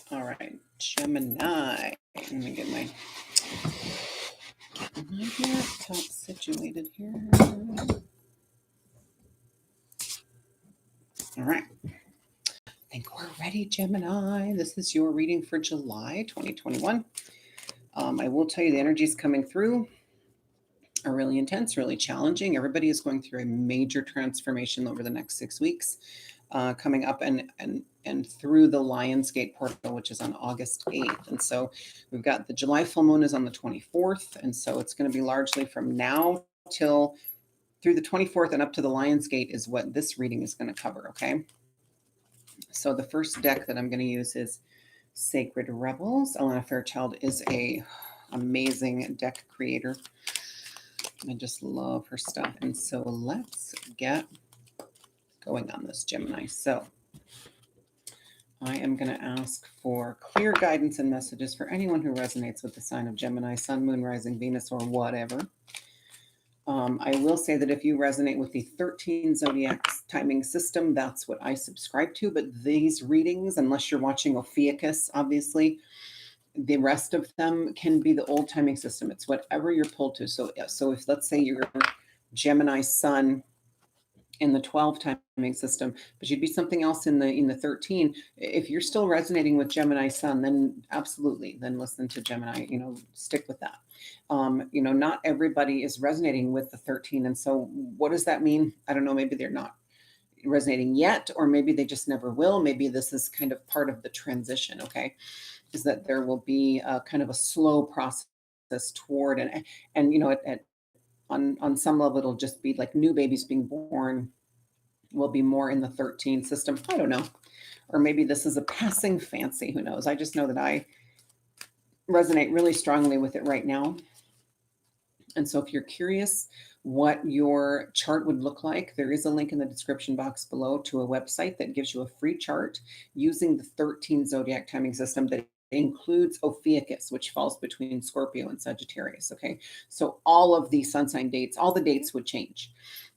All right, Gemini. Let me get my laptop situated here. All right. I think we're ready, Gemini. This is your reading for July 2021. I will tell you the energies coming through are really intense, really challenging. Everybody is going through a major transformation over the next 6 weeks, coming up and through the Lionsgate portal, which is on August 8th. And so we've got the July full moon is on the 24th. And so it's going to be largely from now till through the 24th and up to the Lionsgate is what this reading is going to cover. Okay. So the first deck that I'm going to use is Sacred Rebels. Elena Fairchild is a amazing deck creator. I just love her stuff. And so let's get going on this, Gemini. So I am going to ask for clear guidance and messages for anyone who resonates with the sign of Gemini, Sun, Moon, Rising, Venus, or whatever. I will say that if you resonate with the 13 Zodiac timing system, that's what I subscribe to. But these readings, unless you're watching Ophiuchus, obviously, the rest of them can be the old timing system. It's whatever you're pulled to. So if let's say you're Gemini Sun in the 12 timing system, but you'd be something else in the 13. If you're still resonating with Gemini Sun, then absolutely, then listen to Gemini, stick with that. Not everybody is resonating with the 13. And so what does that mean? I don't know. Maybe they're not resonating yet, or maybe they just never will. Maybe this is kind of part of the transition. Okay. Is that there will be a kind of a slow process toward, and on some level, it'll just be like new babies being born will be more in the 13 system. I don't know. Or maybe this is a passing fancy. Who knows? I just know that I resonate really strongly with it right now. And so if you're curious what your chart would look like, there is a link in the description box below to a website that gives you a free chart using the 13 Zodiac timing system that includes Ophiuchus, which falls between Scorpio and Sagittarius. Okay. So all of the sun sign dates, all the dates would change.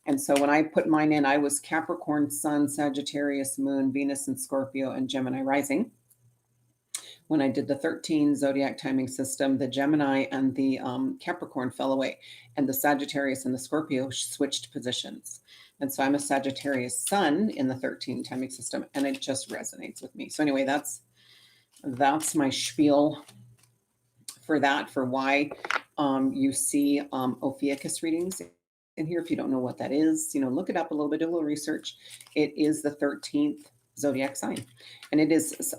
And so when I put mine in, I was Capricorn, Sun, Sagittarius, Moon, Venus, and Scorpio, and Gemini rising. When I did the 13 Zodiac timing system, the Gemini and the Capricorn fell away, and the Sagittarius and the Scorpio switched positions. And so I'm a Sagittarius Sun in the 13 timing system, and it just resonates with me. So anyway, that's my spiel for that, for why you see Ophiuchus readings in here. If you don't know what that is, look it up a little bit, do a little research. It is the 13th Zodiac sign. And it is,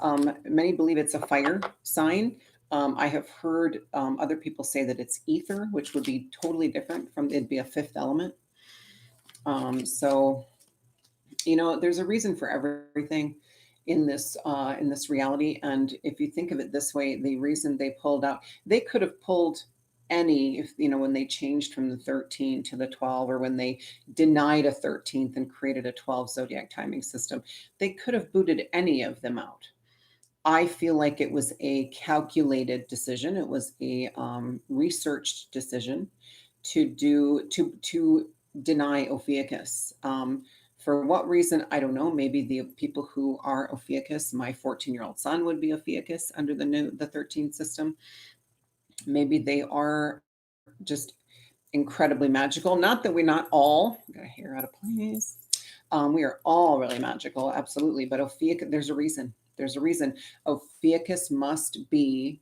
many believe it's a fire sign. I have heard other people say that it's ether, which would be totally different from, it'd be a fifth element. So, there's a reason for everything in this reality. And if you think of it this way, the reason they pulled out, they could have pulled any, if when they changed from the 13 to the 12, or when they denied a 13th and created a 12 Zodiac timing system, they could have booted any of them out. I feel like it was a calculated decision. It was a researched decision to deny Ophiuchus. For what reason, I don't know. Maybe the people who are Ophiuchus, my 14-year-old son would be Ophiuchus under the 13 system. Maybe they are just incredibly magical. Not that we're not all, I got a hair out of place. We are all really magical, absolutely. But Ophiuchus, there's a reason. There's a reason. Ophiuchus must be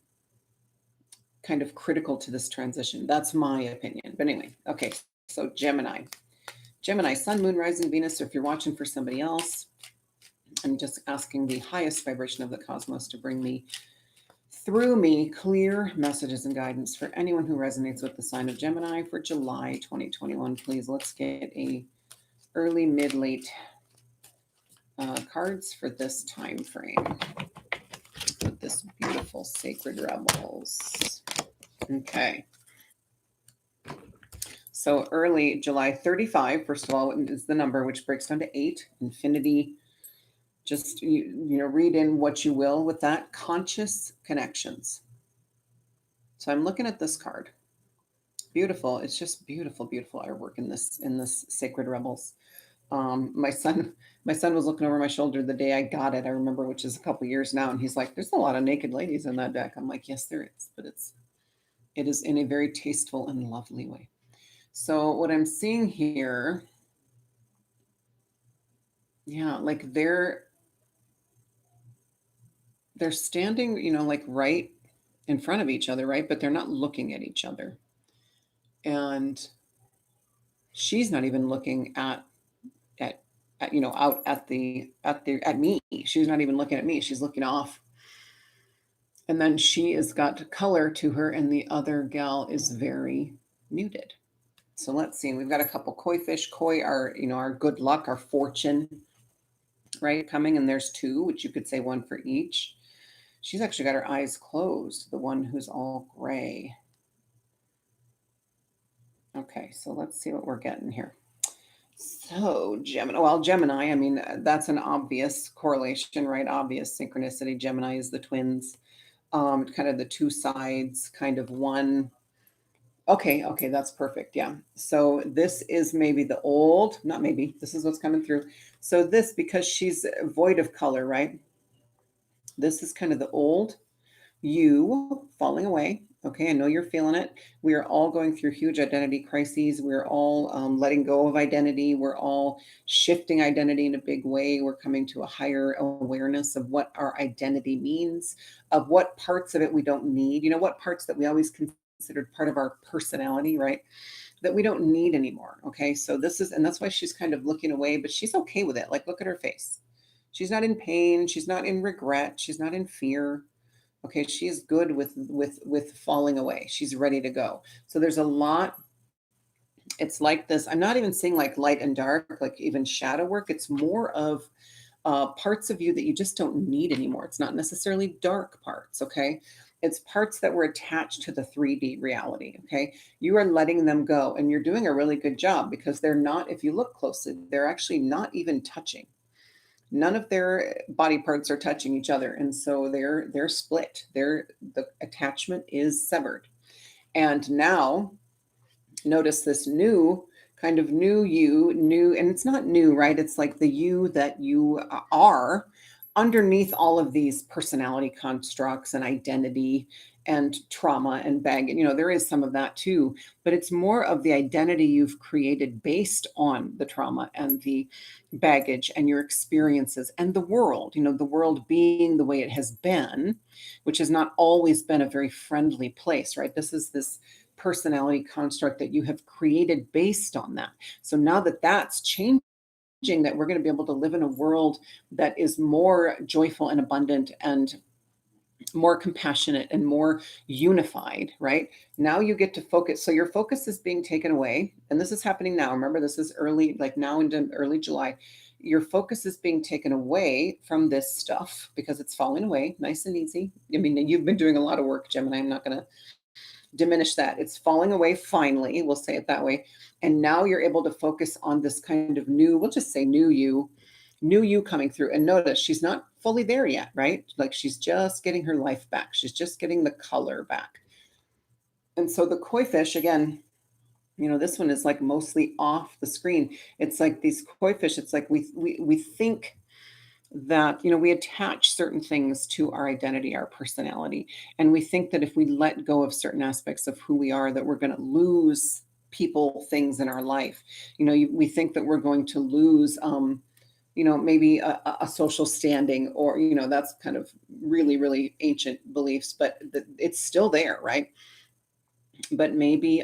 kind of critical to this transition. That's my opinion. But anyway, okay. So Gemini, Sun, Moon, Rising, Venus. So if you're watching for somebody else, I'm just asking the highest vibration of the cosmos to bring me through me clear messages and guidance for anyone who resonates with the sign of Gemini for July 2021. Please, let's get a early, mid, late cards for this time frame with this beautiful Sacred Rebels. Okay. So early July 35, first of all, is the number which breaks down to 8, infinity. Just, read in what you will with that. Conscious connections. So I'm looking at this card. Beautiful. It's just beautiful, beautiful artwork in this Sacred Rebels. My son, my son was looking over my shoulder the day I got it. I remember, which is a couple years now, and he's like, "There's a lot of naked ladies in that deck." I'm like, "Yes, there is, but it is in a very tasteful and lovely way." So what I'm seeing here, yeah, like they're standing, like right in front of each other, right? But they're not looking at each other. And she's not even looking at, out at me. She's not even looking at me. She's looking off. And then she has got color to her, and the other gal is very muted. So let's see. We've got a couple koi fish. Koi are, our good luck, our fortune, right? Coming, and there's two, which you could say one for each. She's actually got her eyes closed, the one who's all gray. Okay, so let's see what we're getting here. So Gemini, I mean, that's an obvious correlation, right? Obvious synchronicity. Gemini is the twins, kind of the two sides, kind of one. Okay, that's perfect. Yeah. So this is maybe the old, not maybe, this is what's coming through. So this, because she's void of color, right? This is kind of the old you falling away. Okay, I know you're feeling it. We are all going through huge identity crises. We're all letting go of identity. We're all shifting identity in a big way. We're coming to a higher awareness of what our identity means, of what parts of it we don't need. What parts that we always considered part of our personality, right? That we don't need anymore. Okay, so and that's why she's kind of looking away, but she's okay with it. Like, look at her face. She's not in pain. She's not in regret. She's not in fear. Okay, she is good with falling away. She's ready to go. So there's a lot. It's like this. I'm not even seeing like light and dark, like even shadow work. It's more of parts of you that you just don't need anymore. It's not necessarily dark parts. Okay, it's parts that were attached to the 3D reality. Okay, you are letting them go, and you're doing a really good job because they're not. If you look closely, they're actually not even touching. None of their body parts are touching each other, and so they're split. The attachment is severed. And now notice this new kind of new, and it's not new, right? It's like the you that you are underneath all of these personality constructs and identity and trauma and baggage. There is some of that too, but it's more of the identity you've created based on the trauma and the baggage and your experiences and the world, the world being the way it has been, which has not always been a very friendly place, right? This is this personality construct that you have created based on that. So now that that's changing, that we're going to be able to live in a world that is more joyful and abundant and more compassionate and more unified, right? Now you get to focus. So your focus is being taken away. And this is happening now. Remember, this is early, like now into early July. Your focus is being taken away from this stuff because it's falling away nice and easy. I mean, you've been doing a lot of work, Gemini. I'm not going to diminish that. It's falling away finally, we'll say it that way. And now you're able to focus on this kind of new, we'll just say new you coming through. And notice she's not fully there yet, right? Like she's just getting her life back. She's just getting the color back. And so the koi fish, again, this one is like mostly off the screen. It's like these koi fish, it's like we think that we attach certain things to our identity, our personality, and we think that if we let go of certain aspects of who we are, that we're going to lose people, things in our life. We think that we're going to lose maybe a social standing, or that's kind of really really ancient beliefs, but it's still there, right? But maybe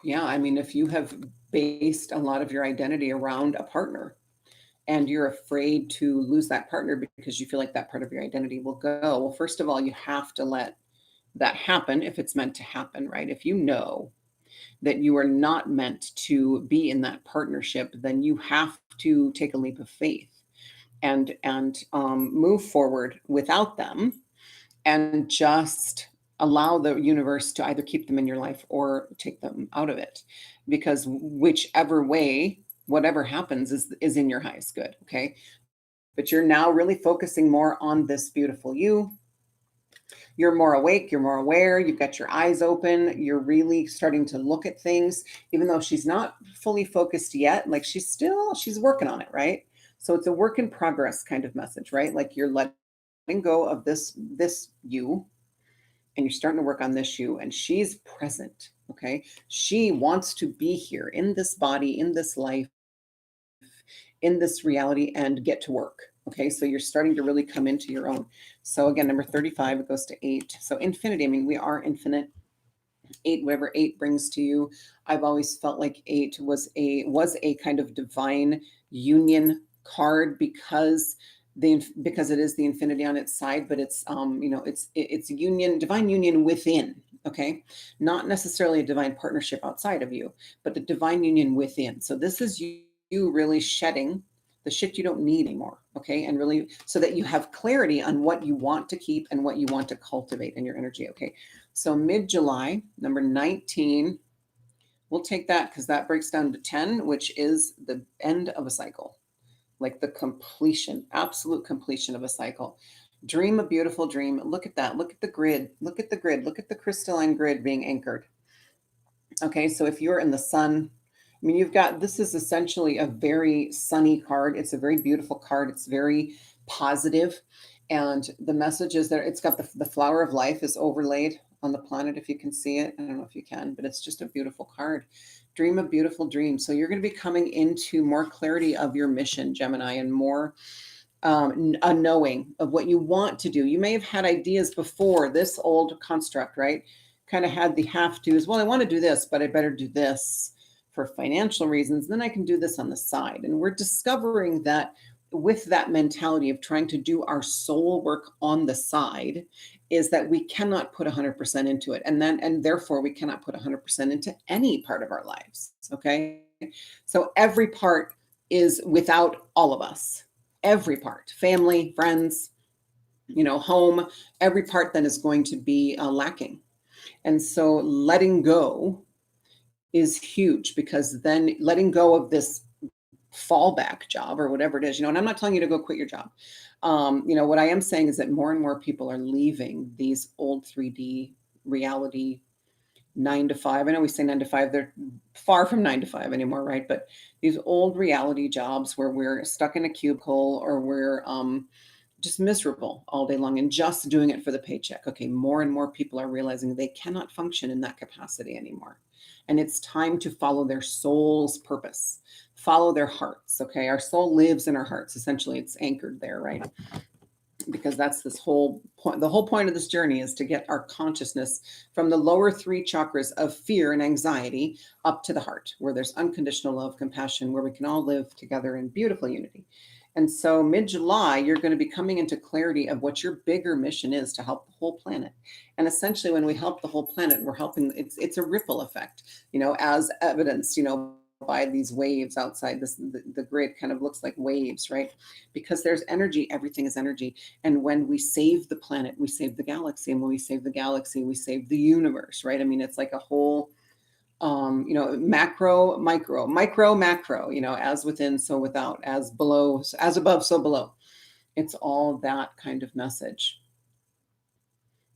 yeah, I mean, if you have based a lot of your identity around a partner, and you're afraid to lose that partner because you feel like that part of your identity will go. Well, first of all, you have to let that happen if it's meant to happen, right? If you know that you are not meant to be in that partnership, then you have to take a leap of faith and move forward without them, and just allow the universe to either keep them in your life or take them out of it, because whichever way, whatever happens is in your highest good. Okay, but you're now really focusing more on this beautiful you. You're more awake, you're more aware, you've got your eyes open, you're really starting to look at things, even though she's not fully focused yet. Like she's working on it, right? So it's a work in progress kind of message, right? Like you're letting go of this you, and you're starting to work on this you, and she's present. Okay. She wants to be here in this body, in this life, in this reality, and get to work. Okay, so you're starting to really come into your own. So again, number 35, it goes to 8. So infinity, I mean, we are infinite. 8, whatever 8 brings to you. I've always felt like 8 was a kind of divine union card, because it is the infinity on its side, but it's it's union, divine union within. Okay, not necessarily a divine partnership outside of you, but the divine union within. So this is you really shedding the shit you don't need anymore. Okay, and really so that you have clarity on what you want to keep and what you want to cultivate in your energy. Okay, so mid-July, number 19, we'll take that because that breaks down to 10, which is the end of a cycle, like the completion, absolute completion of a cycle. Dream a beautiful dream. Look at that. Look at the grid. Look at the grid. Look at the crystalline grid being anchored. Okay, so if you're in the sun, I mean, this is essentially a very sunny card. It's a very beautiful card. It's very positive. And the message is that it's got the flower of life is overlaid on the planet, if you can see it. I don't know if you can, but it's just a beautiful card. Dream a beautiful dream. So you're going to be coming into more clarity of your mission, Gemini, and more a knowing of what you want to do. You may have had ideas before this old construct, right? Kind of had the have to's. Well, I want to do this, but I better do this for financial reasons. Then I can do this on the side. And we're discovering that with that mentality of trying to do our soul work on the side, is that we cannot put 100% into it. And therefore we cannot put 100% into any part of our lives. Okay. So every part is without all of us. Every part, family, friends, home, every part then is going to be lacking. And so letting go is huge, because then letting go of this fallback job or whatever it is, and I'm not telling you to go quit your job. What I am saying is that more and more people are leaving these old 3D reality 9 to 5. I know we say 9 to 5, they're far from 9 to 5 anymore, right? But these old reality jobs where we're stuck in a cubicle, or we're just miserable all day long and just doing it for the paycheck. Okay, more and more people are realizing they cannot function in that capacity anymore. And it's time to follow their soul's purpose, follow their hearts. Okay, our soul lives in our hearts. Essentially, it's anchored there, right? Because that's this whole point. The whole point of this journey is to get our consciousness from the lower 3 chakras of fear and anxiety up to the heart, where there's unconditional love, compassion, where we can all live together in beautiful unity. And so mid-July, you're going to be coming into clarity of what your bigger mission is to help the whole planet. And essentially, when we help the whole planet, we're helping, it's a ripple effect, as evidenced, by these waves outside. The grid kind of looks like waves, right? Because there's energy, everything is energy. And when we save the planet, we save the galaxy. And when we save the galaxy, we save the universe, right? I mean, it's like a whole macro, micro, macro, as within, so without, as below, as above, so below. It's all that kind of message.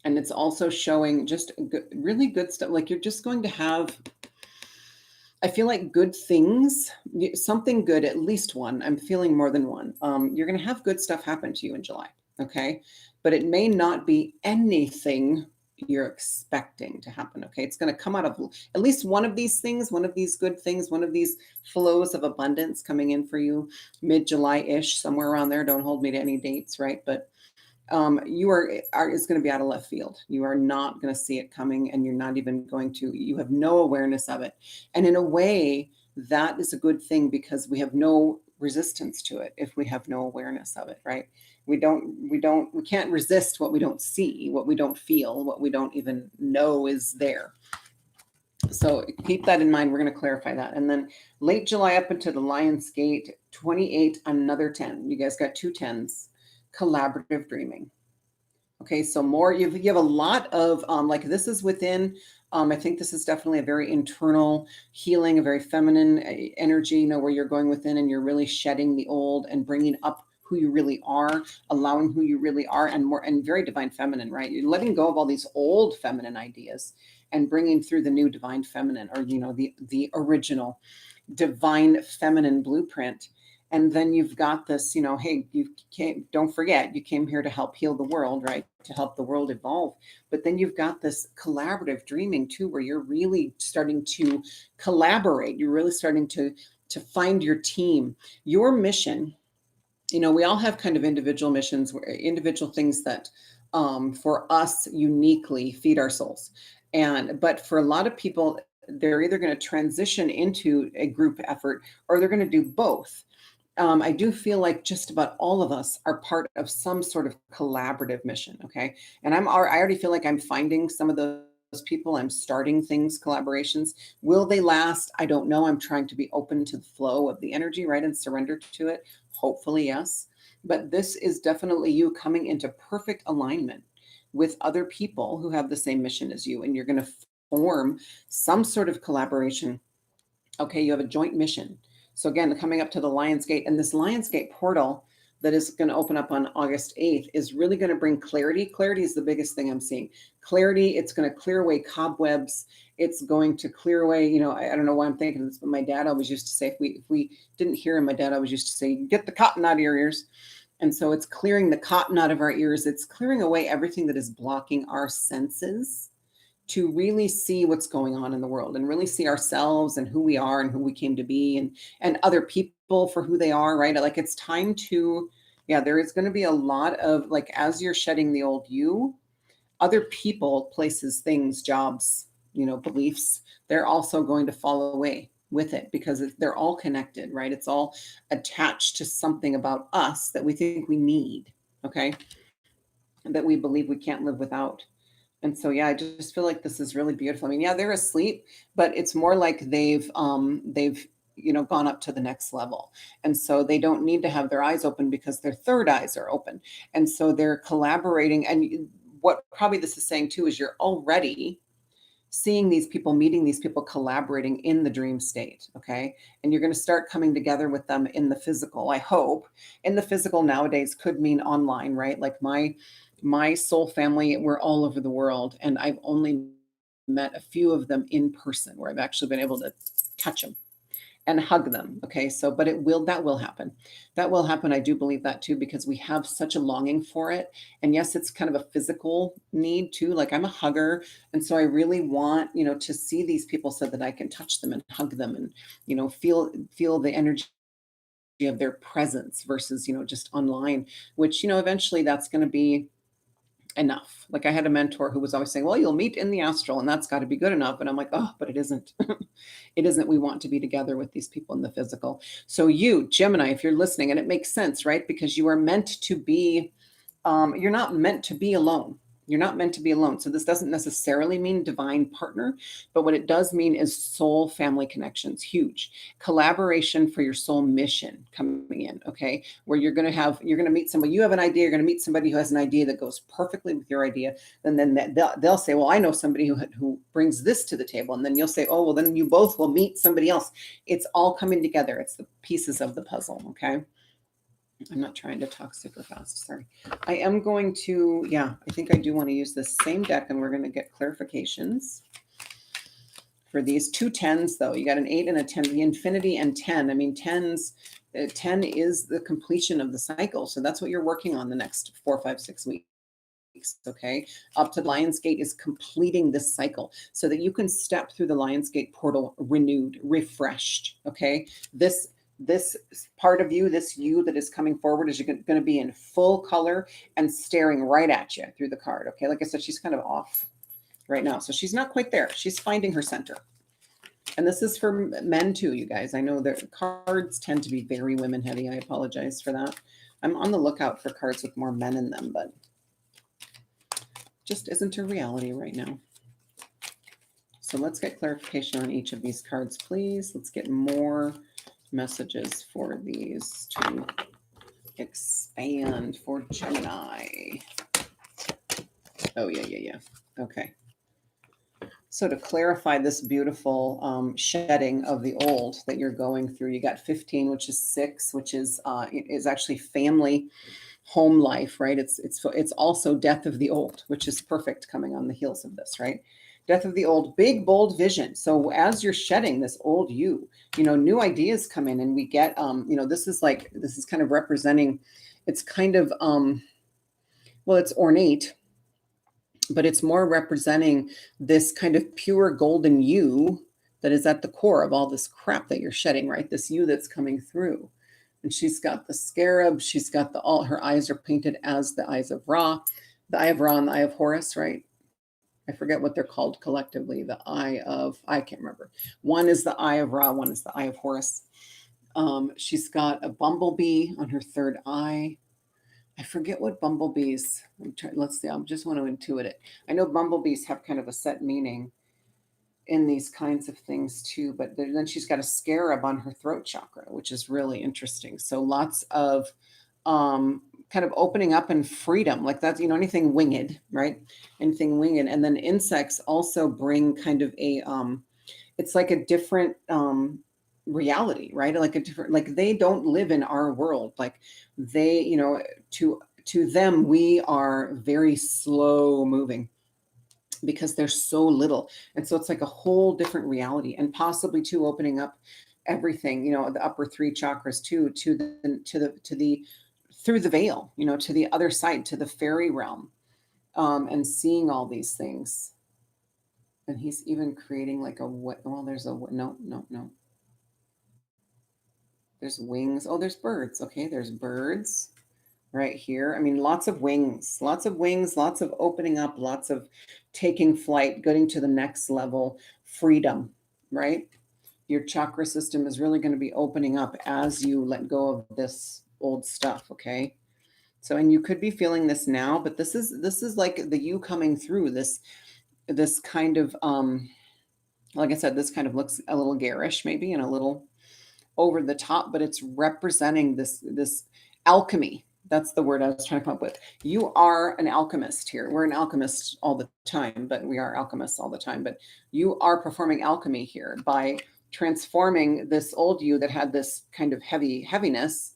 And it's also showing just really good stuff. Like you're just going to have, I feel like, good things, something good, at least one. I'm feeling more than one. You're going to have good stuff happen to you in July. Okay. But it may not be anything you're expecting to happen. Okay. It's going to come out of at least one of these things, one of these good things, one of these flows of abundance coming in for you mid-July-ish, somewhere around there. Don't hold me to any dates, right? But you is going to be out of left field. You are not going to see it coming, and you're not even going to, you have no awareness of it. And in a way, that is a good thing, because we have no resistance to it if we have no awareness of it, right? We can't resist what we don't see, what we don't feel, what we don't even know is there. So keep that in mind. We're going to clarify that. And then late July up into the Lion's Gate, 28, another 10. You guys got 2 10s. Collaborative dreaming. Okay, so more, you have a lot of like, this is within, I think this is definitely a very internal healing, a very feminine energy, where you're going within and you're really shedding the old and bringing up who who you really are, allowing who you really are, and very divine feminine, right? You're letting go of all these old feminine ideas and bringing through the new divine feminine, or, the original divine feminine blueprint. And then you've got this, hey, don't forget, you came here to help heal the world, right? To help the world evolve. But then you've got this collaborative dreaming too, where you're really starting to collaborate. You're really starting to find your team, your mission. We all have kind of individual missions, individual things that for us uniquely feed our souls. But for a lot of people, they're either going to transition into a group effort or they're going to do both. I do feel like just about all of us are part of some sort of collaborative mission. Okay. And I already feel like I'm finding some of those people. I'm starting things, collaborations. Will they last? I don't know. I'm trying to be open to the flow of the energy, right? And surrender to it. Hopefully, yes. But this is definitely you coming into perfect alignment with other people who have the same mission as you. And you're going to form some sort of collaboration. Okay. You have a joint mission. So again, coming up to the Lionsgate, and this Lionsgate portal that is going to open up on August 8th is really going to bring clarity. Clarity is the biggest thing I'm seeing. Clarity, it's going to clear away cobwebs. It's going to clear away, I don't know why I'm thinking this, but my dad always used to say, if we didn't hear him, my dad always used to say, get the cotton out of your ears. And so it's clearing the cotton out of our ears. It's clearing away everything that is blocking our senses to really see what's going on in the world and really see ourselves and who we are and who we came to be, and other people for who they are, right? Like it's time to, there is going to be a lot of, like, as you're shedding the old you, other people, places, things, jobs, beliefs, they're also going to fall away with it because they're all connected, right? It's all attached to something about us that we think we need, okay? That we believe we can't live without. And so, I just feel like this is really beautiful. I mean, they're asleep, but it's more like they've gone up to the next level. And so they don't need to have their eyes open because their third eyes are open. And so they're collaborating. And what probably this is saying too, is you're already seeing these people, meeting these people, collaborating in the dream state. Okay. And you're going to start coming together with them in the physical. I hope in the physical nowadays could mean online, right? Like my soul family, we're all over the world, and I've only met a few of them in person where I've actually been able to touch them and hug them. Okay. So, but that will happen. That will happen. I do believe that too, because we have such a longing for it. And yes, it's kind of a physical need too. Like I'm a hugger. And so I really want, to see these people so that I can touch them and hug them and, feel the energy of their presence versus, just online, which, eventually that's going to be enough. Like I had a mentor who was always saying, well, you'll meet in the astral and that's got to be good enough. And I'm like, oh, but it isn't. It isn't. We want to be together with these people in the physical. So you, Gemini, if you're listening, and it makes sense, right? Because you are meant to be, you're not meant to be alone. You're not meant to be alone. So this doesn't necessarily mean divine partner, but what it does mean is soul family connections, huge collaboration for your soul mission coming in. Okay. Where you're going to meet somebody, you have an idea, you're going to meet somebody who has an idea that goes perfectly with your idea. And then they'll say, well, I know somebody who brings this to the table. And then you'll say, oh, well, then you both will meet somebody else. It's all coming together. It's the pieces of the puzzle. Okay. I'm not trying to talk super fast. Sorry. I am going to, I think I do want to use this same deck, and we're going to get clarifications for these two 10s, though. You got an 8 and a 10, the infinity and 10. I mean, 10 is the completion of the cycle. So that's what you're working on the next 4, 5, 6 weeks. Okay. Up to Lionsgate is completing this cycle so that you can step through the Lionsgate portal renewed, refreshed. Okay. This part of you, this you that is coming forward, is going to be in full color and staring right at you through the card. Okay. Like I said, she's kind of off right now. So she's not quite there. She's finding her center. And this is for men too, you guys. I know that cards tend to be very women heavy. I apologize for that. I'm on the lookout for cards with more men in them, but just isn't a reality right now. So let's get clarification on each of these cards, please. Let's get more messages for these to expand for Gemini. Oh, yeah. Okay. So to clarify this beautiful shedding of the old that you're going through, you got 15, which is 6, which is actually family, home life, right? It's also death of the old, which is perfect coming on the heels of this, right? Death of the old, big bold vision. So as you're shedding this old new ideas come in, and we get this is kind of representing. It's kind of well, it's ornate, but it's more representing this kind of pure golden you that is at the core of all this crap that you're shedding, right? This you that's coming through. And she's got the scarab, she's got all her eyes are painted as the eyes of Ra, the eye of Ra and the eye of Horus, right? I forget what they're called collectively. I can't remember. One is the eye of Ra, one is the eye of Horus. She's got a bumblebee on her third eye. I forget what bumblebees. Let's see. I just want to intuit it. I know bumblebees have kind of a set meaning in these kinds of things too. But then she's got a scarab on her throat chakra, which is really interesting. So lots of kind of opening up and freedom, like that's anything winged, right? Anything winged, and then insects also bring kind of it's like a different reality, right? Like a different, like they don't live in our world. Like they, to them, we are very slow moving because there's so little. And so it's like a whole different reality, and possibly too opening up everything, the upper three chakras too, to the through the veil, to the other side, to the fairy realm, and seeing all these things. And he's even creating like there's a, no, there's wings. Oh, there's birds. Okay, there's birds right here. I mean, lots of wings, lots of opening up, lots of taking flight, getting to the next level, freedom, right? Your chakra system is really going to be opening up as you let go of this old stuff, okay? So, and you could be feeling this now, but this is like the you coming through this kind of like I said, this kind of looks a little garish maybe, and a little over the top, but it's representing this alchemy. That's the word I was trying to come up with. You are an alchemist here. We're an alchemist all the time, but we are alchemists all the time. But you are performing alchemy here by transforming this old you that had this kind of heaviness,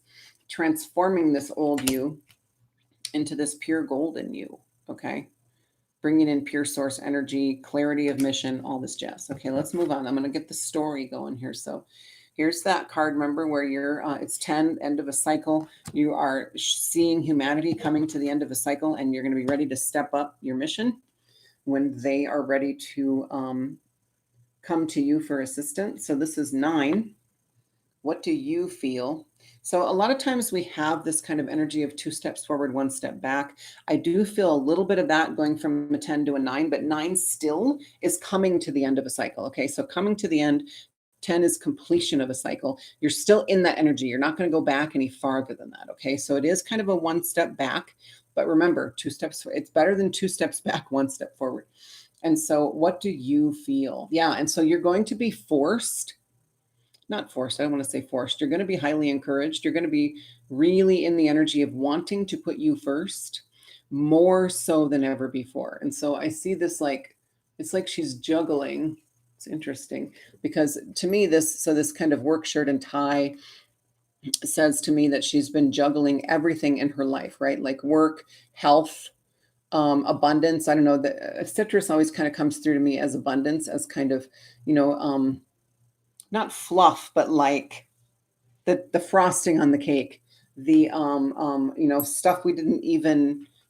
transforming this old you into this pure golden you. Okay. Bringing in pure source energy, clarity of mission, all this jazz. Okay, let's move on. I'm going to get the story going here. So here's that card. Remember where it's 10, end of a cycle. You are seeing humanity coming to the end of a cycle, and you're going to be ready to step up your mission when they are ready to come to you for assistance. So this is 9. What do you feel? So a lot of times we have this kind of energy of 2 steps forward, 1 step back. I do feel a little bit of that going from a 10 to a 9, but 9 still is coming to the end of a cycle. Okay, so coming to the end, 10 is completion of a cycle. You're still in that energy. You're not going to go back any farther than that. Okay, so it is kind of a 1 step back, but remember, 2 steps, it's better than 2 steps back, 1 step forward. And so what do you feel? Yeah, and so you're going to be forced, not forced, I don't want to say forced. You're going to be highly encouraged. You're going to be really in the energy of wanting to put you first, more so than ever before. And so I see this like, it's like she's juggling. It's interesting because to me, this kind of work shirt and tie says to me that she's been juggling everything in her life, right? Like work, health, abundance. I don't know, the citrus always kind of comes through to me as abundance, as kind of, you know, not fluff, but like the frosting on the cake, the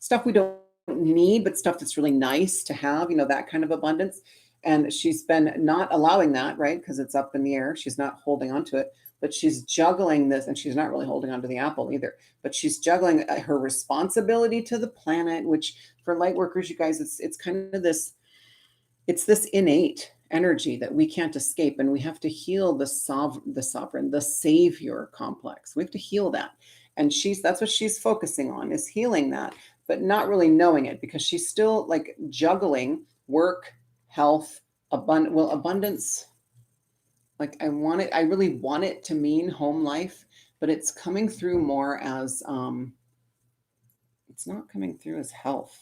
stuff we don't need, but stuff that's really nice to have, that kind of abundance. And she's been not allowing that, right? Because it's up in the air. She's not holding on to it, but she's juggling this, and she's not really holding on to the apple either. But she's juggling her responsibility to the planet, which for light workers, you guys, it's kind of this, it's this innate energy that we can't escape, and we have to heal the sovereign, the savior complex. We have to heal that, and that's what she's focusing on, is healing that, but not really knowing it, because she's still like juggling work, health, abundance. Like I really want it to mean home life, but it's coming through more as it's not coming through as health.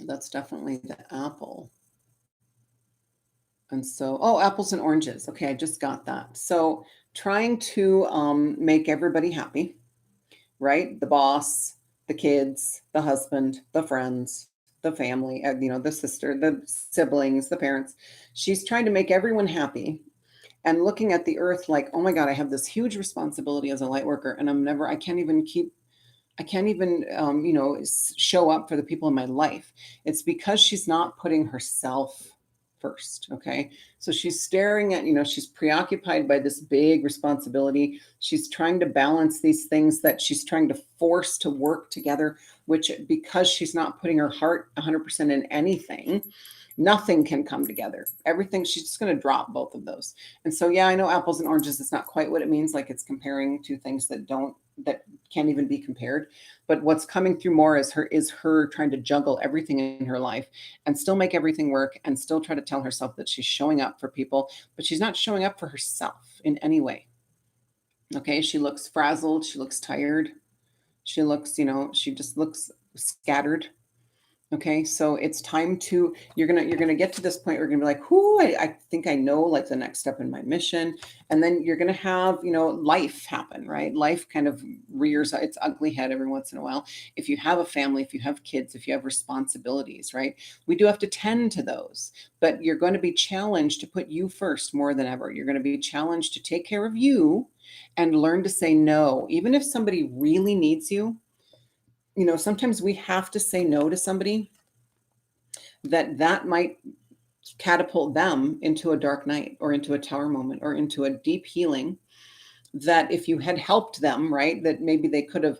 That's definitely the apple. And so, oh, apples and oranges. Okay, I just got that. So trying to make everybody happy, right? The boss, the kids, the husband, the friends, the family, the sister, the siblings, the parents. She's trying to make everyone happy and looking at the earth like, oh my God, I have this huge responsibility as a light worker, and I can't even, show up for the people in my life. It's because she's not putting herself first. Okay. So she's staring at, she's preoccupied by this big responsibility. She's trying to balance these things that she's trying to force to work together, which because she's not putting her heart 100% in anything, nothing can come together. Everything, she's just going to drop both of those. And so, yeah, I know apples and oranges, it's not quite what it means. Like it's comparing two things that can't even be compared. But what's coming through more is her trying to juggle everything in her life and still make everything work and still try to tell herself that she's showing up for people, but she's not showing up for herself in any way. Okay. She looks frazzled. She looks tired. She looks, she just looks scattered. Okay, so it's time to you're gonna get to this point where you're gonna be like, whoo, I think I know like the next step in my mission. And then you're gonna have, life happen, right? Life kind of rears its ugly head every once in a while. If you have a family, if you have kids, if you have responsibilities, right? We do have to tend to those, but you're going to be challenged to put you first more than ever. You're going to be challenged to take care of you and learn to say no, even if somebody really needs you. Sometimes we have to say no to somebody that might catapult them into a dark night or into a tower moment or into a deep healing that if you had helped them, right, that maybe they could have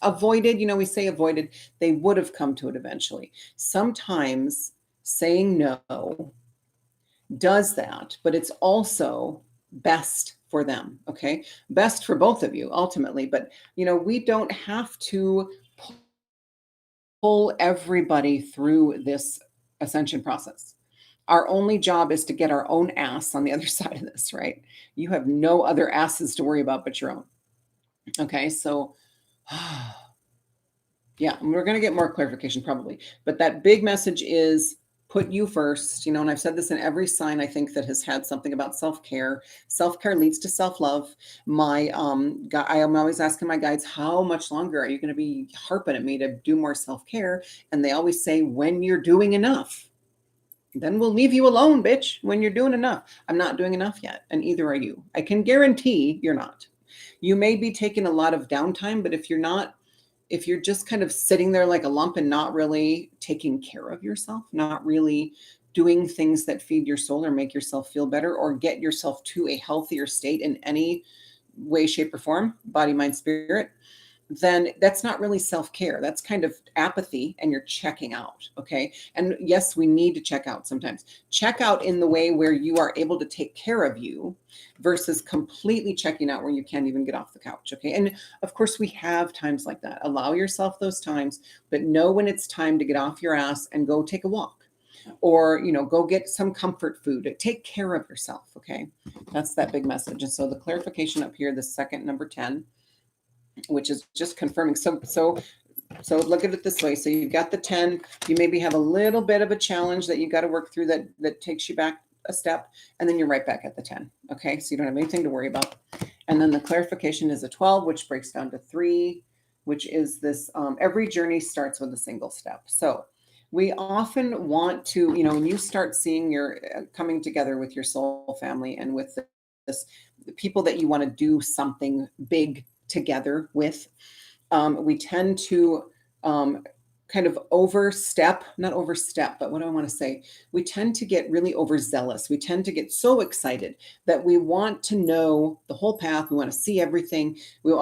avoided, we say avoided, they would have come to it eventually. Sometimes saying no does that, but it's also best for them. Okay. Best for both of you ultimately. But, we don't have to pull everybody through this ascension process. Our only job is to get our own ass on the other side of this, right? You have no other asses to worry about but your own. Okay, so yeah, we're going to get more clarification probably. But that big message is put you first, and I've said this in every sign I think that has had something about self-care. Self-care leads to self-love. I am always asking my guides, how much longer are you going to be harping at me to do more self-care? And they always say, when you're doing enough. Then we'll leave you alone, bitch, when you're doing enough. I'm not doing enough yet, and either are you. I can guarantee you're not. You may be taking a lot of downtime, but if you're just kind of sitting there like a lump and not really taking care of yourself, not really doing things that feed your soul or make yourself feel better or get yourself to a healthier state in any way, shape, or form, body, mind, spirit, then that's not really self-care. That's kind of apathy and you're checking out. Okay. And yes, we need to check out sometimes. Check out in the way where you are able to take care of you versus completely checking out where you can't even get off the couch. Okay. And of course we have times like that. Allow yourself those times, but know when it's time to get off your ass and go take a walk or, go get some comfort food. Take care of yourself. Okay. That's that big message. And so the clarification up here, the second number 10, which is just confirming. So look at it this way. So you've got the 10, you maybe have a little bit of a challenge that you got to work through that takes you back a step, and then you're right back at the 10. Okay. So you don't have anything to worry about. And then the clarification is a 12, which breaks down to 3, which is this, every journey starts with a single step. So we often want to, when you start seeing your coming together with your soul family and with this, the people that you want to do something big together with, we tend to kind of not overstep, but what do I want to say? We tend to get really overzealous. We tend to get so excited that we want to know the whole path. We want to see everything. We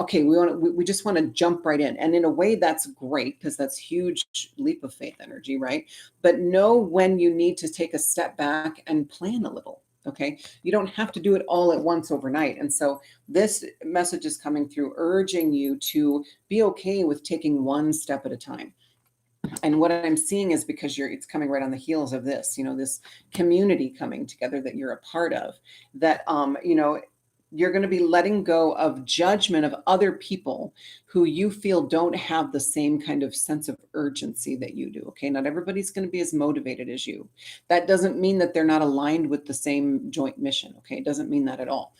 just want to jump right in. And in a way that's great because that's huge leap of faith energy, right? But know when you need to take a step back and plan a little. Okay. You don't have to do it all at once overnight. And so this message is coming through urging you to be okay with taking one step at a time. And what I'm seeing is because it's coming right on the heels of this, this community coming together that you're a part of, that, You're going to be letting go of judgment of other people who you feel don't have the same kind of sense of urgency that you do. Okay. Not everybody's going to be as motivated as you. That doesn't mean that they're not aligned with the same joint mission. Okay. It doesn't mean that at all.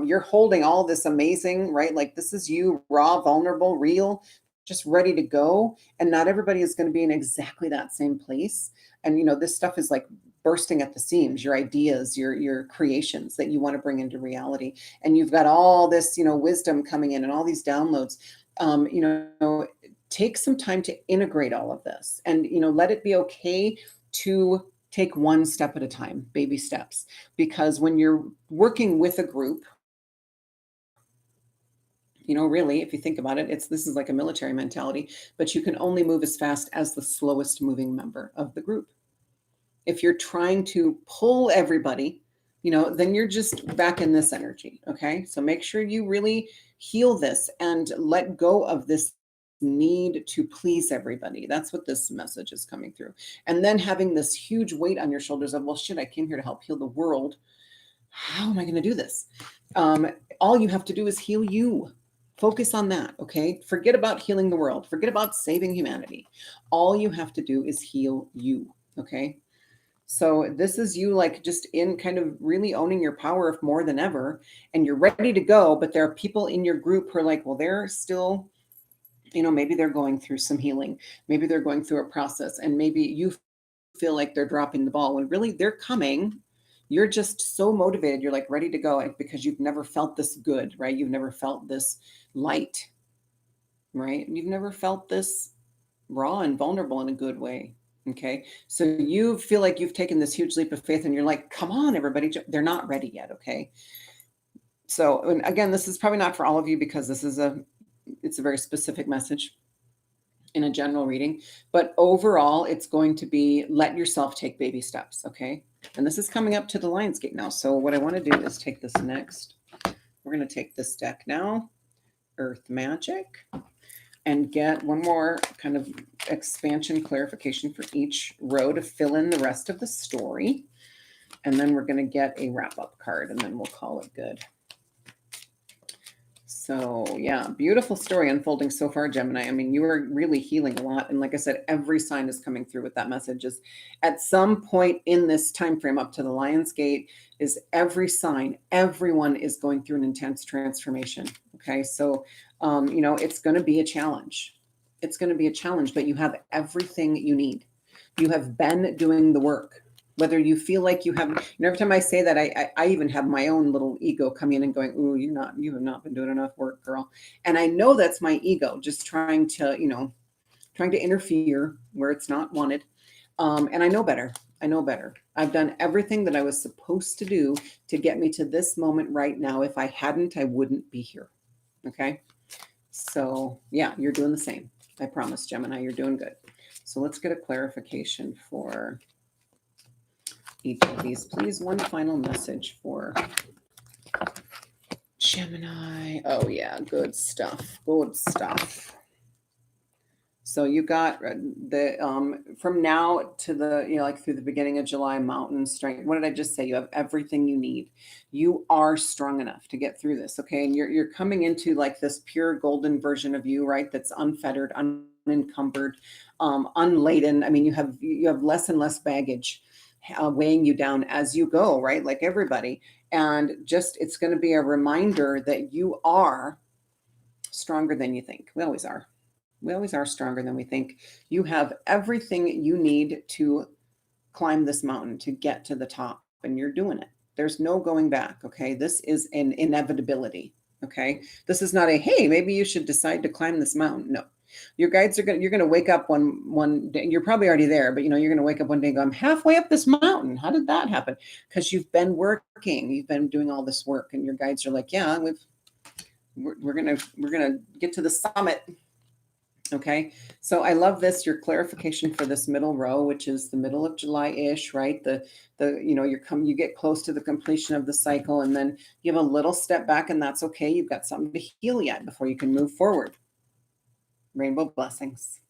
You're holding all this amazing, right? Like this is you, raw, vulnerable, real, just ready to go. And not everybody is going to be in exactly that same place. And, this stuff is like bursting at the seams, your ideas, your creations that you want to bring into reality. And you've got all this, wisdom coming in and all these downloads. Take some time to integrate all of this and, let it be okay to take one step at a time, baby steps. Because when you're working with a group, really, if you think about it, this is like a military mentality, but you can only move as fast as the slowest moving member of the group. If you're trying to pull everybody, then you're just back in this energy. Okay. So make sure you really heal this and let go of this need to please everybody. That's what this message is coming through. And then having this huge weight on your shoulders of, well, shit, I came here to help heal the world. How am I going to do this? All you have to do is heal you. Focus on that. Okay. Forget about healing the world. Forget about saving humanity. All you have to do is heal you. Okay. So this is you like just in kind of really owning your power more than ever, and you're ready to go. But there are people in your group who are like, well, they're still, maybe they're going through some healing. Maybe they're going through a process, and maybe you feel like they're dropping the ball when really they're coming. You're just so motivated. You're like ready to go because you've never felt this good, right? You've never felt this light, right? You've never felt this raw and vulnerable in a good way. Okay. So you feel like you've taken this huge leap of faith and you're like, come on, everybody. They're not ready yet. Okay. So, and again, this is probably not for all of you because it's a very specific message in a general reading, but overall it's going to be let yourself take baby steps. Okay. And this is coming up to the Lionsgate now. So what I want to do is take this next. We're going to take this deck now, Earth Magic, and get one more kind of expansion clarification for each row to fill in the rest of the story. And then we're going to get a wrap-up card, and then we'll call it good. So yeah, beautiful story unfolding so far, Gemini. I mean, you are really healing a lot. And like I said, every sign is coming through with that message. Is at some point in this time frame up to the Lionsgate is every sign, everyone is going through an intense transformation. Okay. So, it's going to be a challenge. It's going to be a challenge, but you have everything you need. You have been doing the work. Whether you feel like you have, every time I say that, I even have my own little ego coming in and going, "Ooh, you have not been doing enough work, girl." And I know that's my ego just trying to interfere where it's not wanted. And I know better. I've done everything that I was supposed to do to get me to this moment right now. If I hadn't, I wouldn't be here. Okay. So yeah, you're doing the same. I promise, Gemini, you're doing good. So let's get a clarification for each of these. Please, one final message for Gemini. Oh yeah, good stuff. So you got the from now to the like through the beginning of July, mountain strength. What did I just say? You have everything you need. You are strong enough to get through this. Okay, and you're coming into like this pure golden version of you, right? That's unfettered, unencumbered, unladen. I mean, you have less and less baggage weighing you down as you go, right? Like everybody. And just, it's going to be a reminder that you are stronger than you think. We always are. We always are stronger than we think. You have everything you need to climb this mountain, to get to the top, and you're doing it. There's no going back. Okay. This is an inevitability. Okay. This is not a, hey, maybe you should decide to climb this mountain. No. Your guides are you're going to wake up one day. You're probably already there, but you're going to wake up one day and go, I'm halfway up this mountain. How did that happen? Because you've been working, you've been doing all this work, and your guides are like, yeah, we're going to get to the summit. Okay. So I love this, your clarification for this middle row, which is the middle of July-ish, right? You get close to the completion of the cycle, and then you have a little step back, and that's okay. You've got something to heal yet before you can move forward. Rainbow blessings.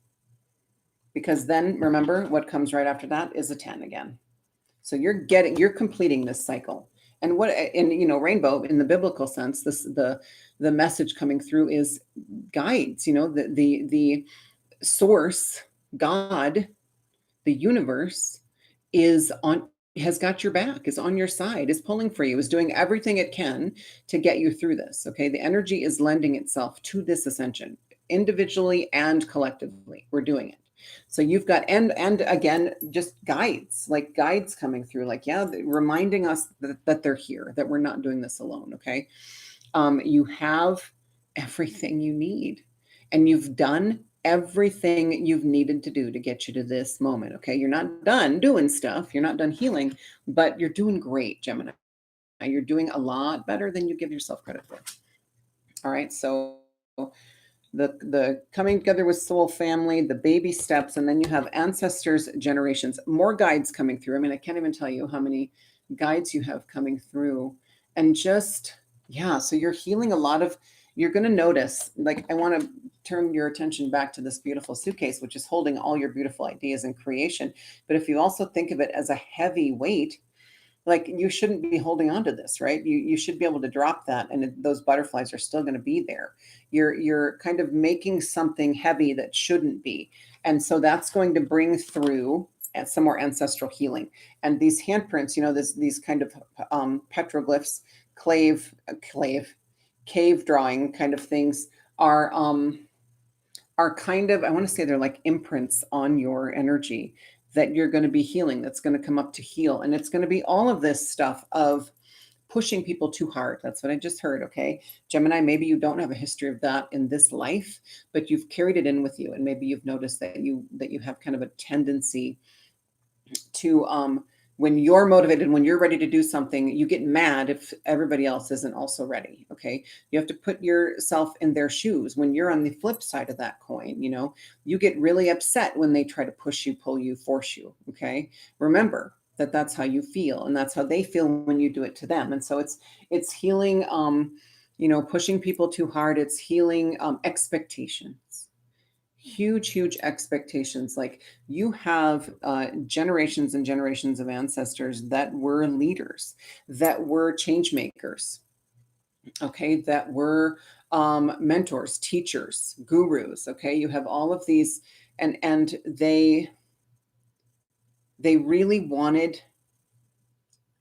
Because then remember what comes right after that is a 10 again. So you're completing this cycle, And what, and rainbow in the biblical sense, the message coming through is guides, the source, God, the universe is on has got your back, is on your side, is pulling for you, is doing everything it can to get you through this. Okay. The energy is lending itself to this ascension, individually and collectively. We're doing it. So you've got, and again, just guides, like guides coming through, like, yeah, reminding us that they're here, that we're not doing this alone. Okay. You have everything you need, and you've done everything you've needed to do to get you to this moment. Okay. You're not done doing stuff. You're not done healing, but you're doing great, Gemini. You're doing a lot better than you give yourself credit for. All right. So the coming together with soul family, the baby steps, and then you have ancestors, generations, more guides coming through. I mean, I can't even tell you how many guides you have coming through. And just, yeah, so you're healing a lot of, you're going to notice, like, I want to turn your attention back to this beautiful suitcase, which is holding all your beautiful ideas and creation. But if you also think of it as a heavy weight, like, you shouldn't be holding on to this, right? You should be able to drop that, and those butterflies are still going to be there. You're kind of making something heavy that shouldn't be, and so that's going to bring through some more ancestral healing. And these handprints, these kind of petroglyphs, cave drawing kind of things are kind of, I want to say, they're like imprints on your energy that you're going to be healing, that's going to come up to heal. And it's going to be all of this stuff of pushing people too hard. That's what I just heard. Okay. Gemini, maybe you don't have a history of that in this life, but you've carried it in with you. And maybe you've noticed that you have kind of a tendency to, when you're motivated, when you're ready to do something, you get mad if everybody else isn't also ready. Okay. You have to put yourself in their shoes. When you're on the flip side of that coin, you get really upset when they try to push you, pull you, force you. Okay. Remember that that's how you feel, and that's how they feel when you do it to them. And so it's healing, pushing people too hard. It's healing expectations, huge expectations. Like, you have generations and generations of ancestors that were leaders, that were change makers, okay, that were mentors, teachers, gurus. Okay, you have all of these, and they really wanted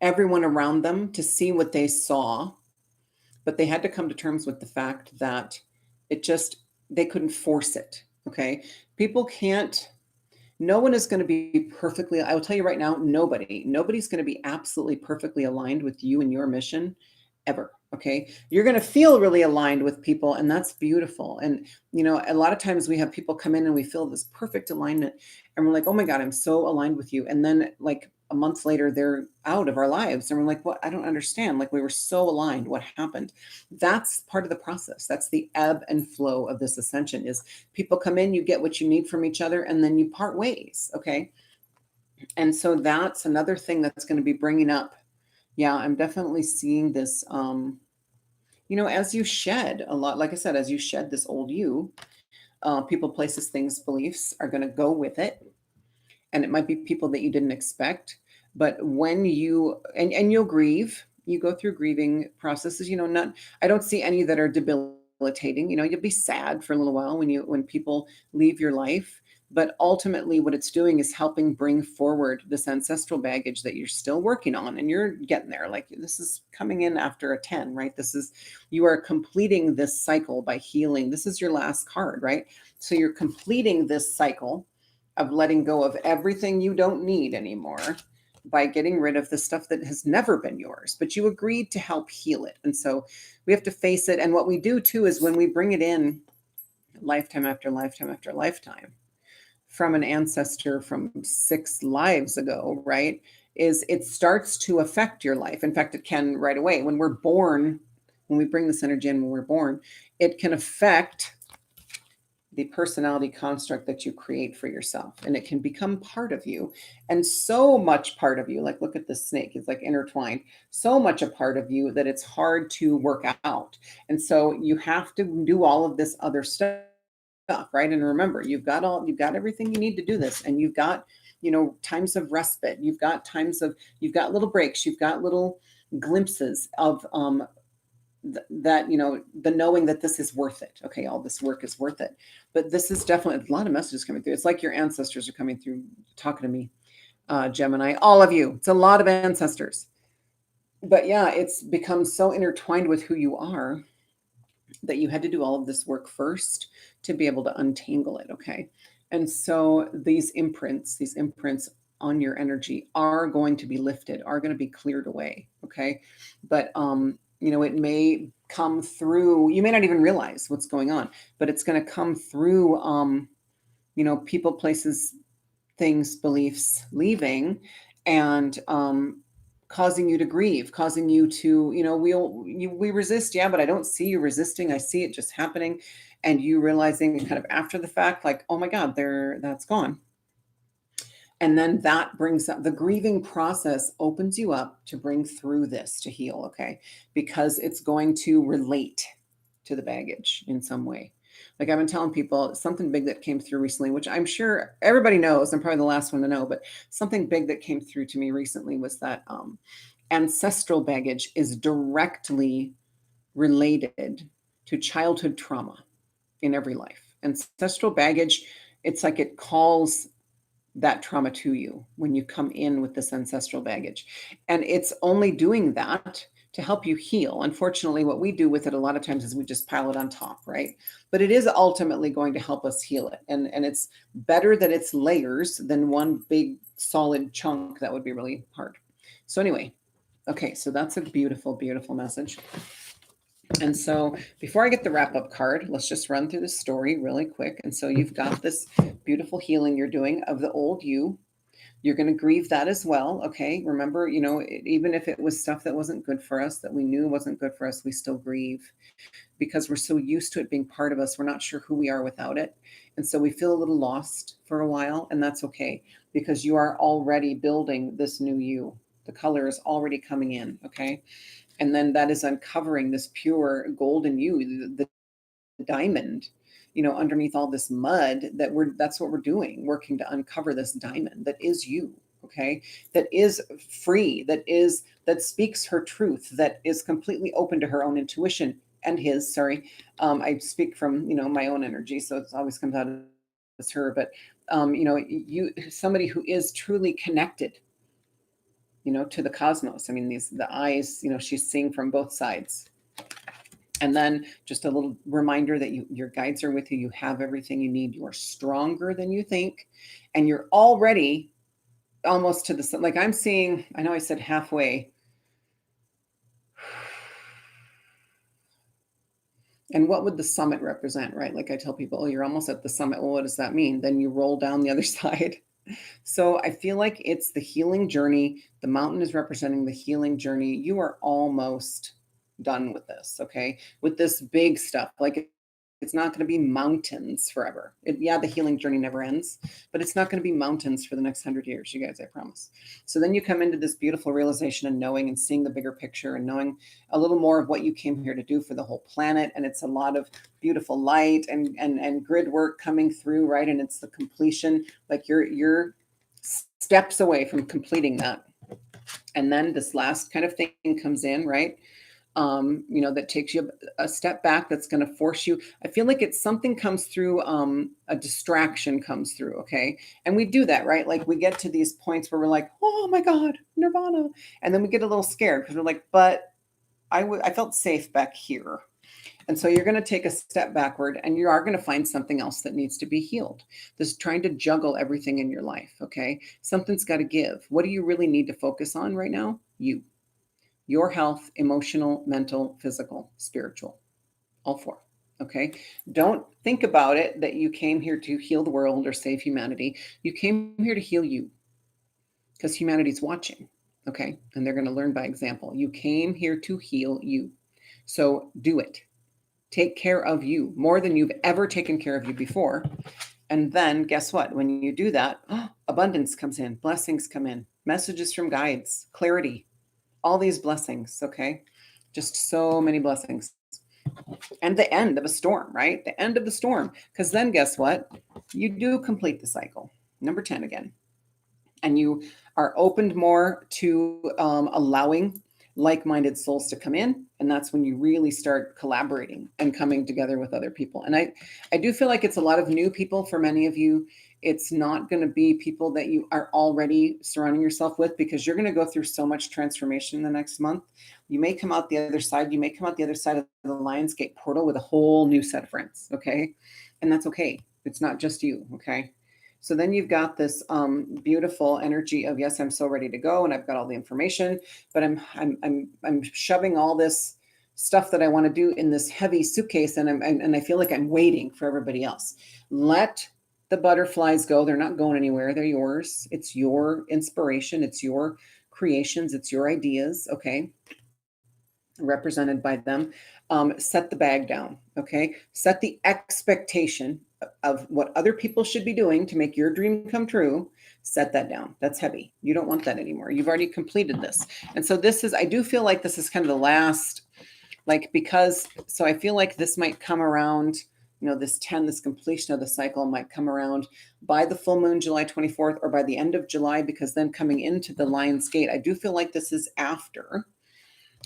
everyone around them to see what they saw, but they had to come to terms with the fact that they couldn't force it. Okay, people can't, no one is going to be perfectly, I will tell you right now, nobody's going to be absolutely perfectly aligned with you and your mission ever. Okay. You're going to feel really aligned with people, and that's beautiful. And, a lot of times we have people come in and we feel this perfect alignment, and we're like, oh my God, I'm so aligned with you. And then, like, a month later, they're out of our lives. And we're like, what? I don't understand. Like, we were so aligned. What happened? That's part of the process. That's the ebb and flow of this ascension. Is people come in, you get what you need from each other, and then you part ways. Okay. And so that's another thing that's going to be bringing up. Yeah, I'm definitely seeing this, as you shed a lot, like I said, as you shed this old you, people, places, things, beliefs are going to go with it. And it might be people that you didn't expect. But when and you'll grieve, you go through grieving processes, I don't see any that are debilitating. You'll be sad for a little while when people leave your life. But ultimately, what it's doing is helping bring forward this ancestral baggage that you're still working on, and you're getting there. Like, this is coming in after a 10, right? You are completing this cycle by healing. This is your last card, right? So you're completing this cycle of letting go of everything you don't need anymore by getting rid of the stuff that has never been yours, but you agreed to help heal it. And so we have to face it. And what we do too is, when we bring it in lifetime after lifetime after lifetime, from an ancestor from 6 lives ago, right, is it starts to affect your life. In fact, it can right away. When we're born, when we bring this energy in when we're born, it can affect the personality construct that you create for yourself, and it can become part of you, and so much part of you. Like, look at the snake, it's like intertwined, so much a part of you that it's hard to work out. And so you have to do all of this other stuff, right? And remember, you've got everything you need to do this, and you've got, times of respite, you've got little breaks, you've got little glimpses of that, the knowing that this is worth it. Okay, all this work is worth it. But this is definitely a lot of messages coming through. It's like your ancestors are coming through, talking to me, Gemini, all of you. It's a lot of ancestors. But yeah, it's become so intertwined with who you are that you had to do all of this work first to be able to untangle it. Okay. And so these imprints on your energy are going to be lifted, are going to be cleared away. Okay. But, it may come through, you may not even realize what's going on, but it's going to come through, people, places, things, beliefs leaving, and causing you to grieve, causing you to, we resist, yeah, but I don't see you resisting. I see it just happening, and you realizing kind of after the fact, like, oh my God, that's gone. And then that brings up the grieving process, opens you up to bring through this, to heal, okay? Because it's going to relate to the baggage in some way. Like I've been telling people, something big that came through recently, which I'm sure everybody knows, I'm probably the last one to know, but something big that came through to me recently was that ancestral baggage is directly related to childhood trauma in every life. Ancestral baggage, it's like it calls that trauma to you when you come in with this ancestral baggage. And it's only doing that to help you heal. Unfortunately, what we do with it a lot of times is we just pile it on top, right? But it is ultimately going to help us heal it. And it's better that it's layers than one big solid chunk. That would be really hard. So anyway, okay, so that's a beautiful, beautiful message. And so before I get the wrap up card, let's just run through the story really quick. And so you've got this beautiful healing you're doing of the old you. You're going to grieve that as well. Okay. Remember, even if it was stuff that wasn't good for us, that we knew wasn't good for us, we still grieve because we're so used to it being part of us. We're not sure who we are without it. And so we feel a little lost for a while, and that's okay because you are already building this new you. The color is already coming in. Okay. And then that is uncovering this pure golden you, the diamond, underneath all this mud that's what we're doing, working to uncover this diamond that is you. Okay. That is free, that speaks her truth, that is completely open to her own intuition and his, I speak from, my own energy. So it always comes out as her, but, somebody who is truly connected, to the cosmos. I mean, the eyes, she's seeing from both sides. And then just a little reminder that your guides are with you. You have everything you need. You are stronger than you think. And you're already almost to the, like I'm seeing, I know I said halfway. And what would the summit represent, right? Like I tell people, oh, you're almost at the summit. Well, what does that mean? Then you roll down the other side. So I feel like it's the healing journey. The mountain is representing the healing journey. You are almost done with this, okay? With this big stuff. Like it's not going to be mountains forever. The healing journey never ends, but it's not going to be mountains for the next 100 years, you guys, I promise. So then you come into this beautiful realization and knowing and seeing the bigger picture and knowing a little more of what you came here to do for the whole planet. And it's a lot of beautiful light and grid work coming through, right? And it's the completion, like you're steps away from completing that. And then this last kind of thing comes in, right? That takes you a step back, that's going to force you. I feel like it's something comes through, a distraction comes through. Okay. And we do that, right? Like we get to these points where we're like, oh my God, nirvana. And then we get a little scared because we're like, but I felt safe back here. And so you're going to take a step backward and you are going to find something else that needs to be healed. This trying to juggle everything in your life. Okay. Something's got to give. What do you really need to focus on right now? Your health, emotional, mental, physical, spiritual, all four. Okay. Don't think about it that you came here to heal the world or save humanity. You came here to heal you because humanity's watching. Okay. And they're going to learn by example. You came here to heal you. So do it. Take care of you more than you've ever taken care of you before. And then guess what? When you do that, abundance comes in, blessings come in, messages from guides, clarity, all these blessings. Okay. Just so many blessings. And the end of a storm, right? The end of the storm. Because then guess what? You do complete the cycle. Number 10 again. And you are opened more to allowing like-minded souls to come in, and that's when you really start collaborating and coming together with other people. And I do feel like it's a lot of new people for many of you. It's not going to be people that you are already surrounding yourself with, because you're going to go through so much transformation in the next month. You may come out the other side. You may come out the other side of the Lionsgate portal with a whole new set of friends. Okay. And that's okay. It's not just you. Okay. So then you've got this beautiful energy of, yes, I'm so ready to go, and I've got all the information, but I'm shoving all this stuff that I want to do in this heavy suitcase, and I feel like I'm waiting for everybody else. Let the butterflies go. They're not going anywhere. They're yours. It's your inspiration. It's your creations. It's your ideas. Okay. Represented by them. Set the bag down. Okay. Set the expectation of what other people should be doing to make your dream come true. Set that down. That's heavy. You don't want that anymore. You've already completed this. And so I do feel like this is kind of the last, so I feel like this might come around, this completion of the cycle might come around by the full moon, July 24th, or by the end of July, because then coming into the Lion's Gate, I do feel like this is after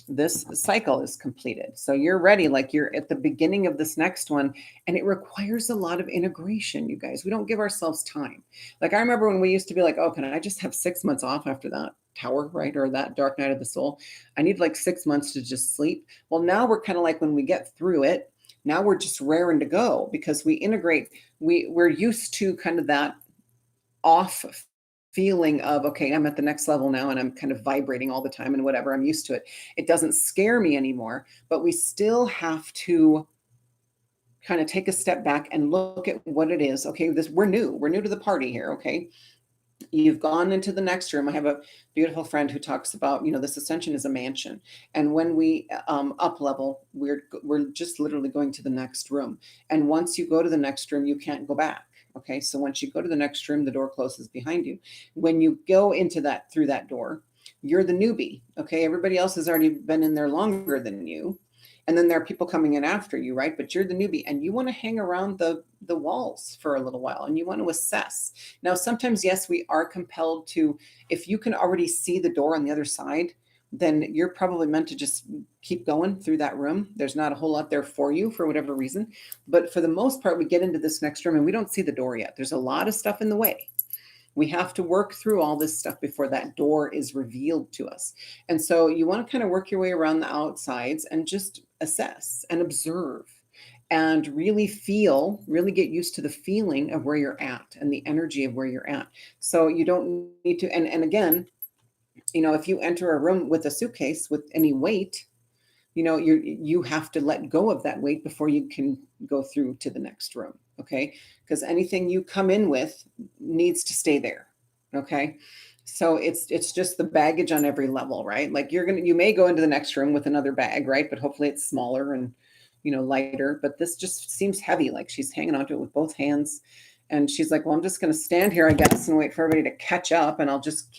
this cycle is completed. So you're ready, like you're at the beginning of this next one, and it requires a lot of integration, you guys. We don't give ourselves time. Like I remember when we used to be like, oh, can I just have 6 months off after that tower, right? Or that dark night of the soul. I need like 6 months to just sleep. Well, now we're kind of like, when we get through it, now we're just raring to go, because we integrate, we're used to kind of that off feeling of, okay, I'm at the next level now, and I'm kind of vibrating all the time and whatever, I'm used to it. It doesn't scare me anymore, but we still have to kind of take a step back and look at what it is. Okay, we're new to the party here. Okay. You've gone into the next room. I have a beautiful friend who talks about, this ascension is a mansion. And when we up level, we're just literally going to the next room. And once you go to the next room, you can't go back. Okay. So once you go to the next room, the door closes behind you. When you go through that door, you're the newbie. Okay. Everybody else has already been in there longer than you. And then there are people coming in after you, right? But you're the newbie, and you want to hang around the walls for a little while, and you want to assess. Now, sometimes, yes, we are compelled to, if you can already see the door on the other side, then you're probably meant to just keep going through that room. There's not a whole lot there for you for whatever reason. But for the most part, we get into this next room and we don't see the door yet. There's a lot of stuff in the way. We have to work through all this stuff before that door is revealed to us. And so you want to kind of work your way around the outsides and just assess and observe and really get used to the feeling of where you're at and the energy of where you're at. So you don't need to, and again, if you enter a room with a suitcase with any weight, you have to let go of that weight before you can go through to the next room. Okay. Because anything you come in with needs to stay there. Okay. So it's just the baggage on every level, right? Like you may go into the next room with another bag, right? But hopefully it's smaller and, lighter, but this just seems heavy. Like she's hanging onto it with both hands. And she's like, well, I'm just going to stand here, I guess, and wait for everybody to catch up. And I'll just